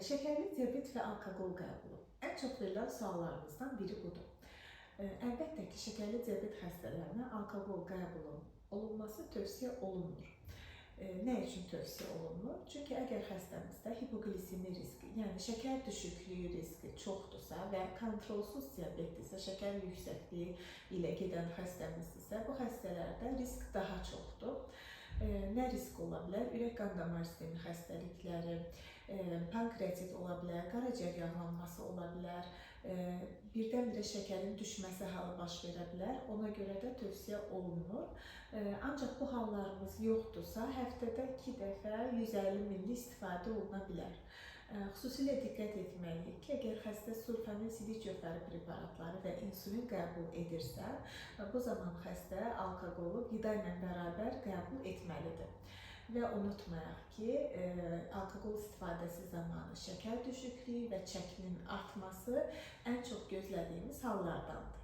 Şəkərli diabet və alkoqol qəbulu. Ən çox verilən suallarımızdan biri budur. Əlbəttə ki, şəkərli diabet xəstələrinə alkoqol qəbulu olunması tövsiyə olunmur. Nə üçün tövsiyə olunmur? Çünki əgər xəstəmizdə hipoglisemi riski, yəni şəkər düşüklüyü riski çoxdursa və kontrolsuz diabetdirsə, şəkər yüksəkliyi ilə gedən xəstəmizdirsə, bu xəstələrdə risk daha çoxdur. Nə risk ola bilər? Ürək qan damar sistemi xəstəlikləri, pankreatit ola bilər, qaraciyər yağlanması ola bilər, birdən-birə şəkərin düşməsi halı baş verə bilər. Ona görə də tövsiyə olunmur. Ancaq bu hallarımız yoxdursa, həftədə 2 dəfə 150 ml istifadə oluna bilər. Xüsusilə diqqət etməliyik ki, əgər xəstə sulfamin silicio-fəri preparatları və insulin qəbul edirsə, bu zaman xəstə alkoqolu qida ilə bərabər qəbul etməlidir. Və unutmayaq ki, alkoqol istifadəsi zamanı şəkər düşüklüyü və çəkinin artması ən çox gözlədiyimiz hallardandır.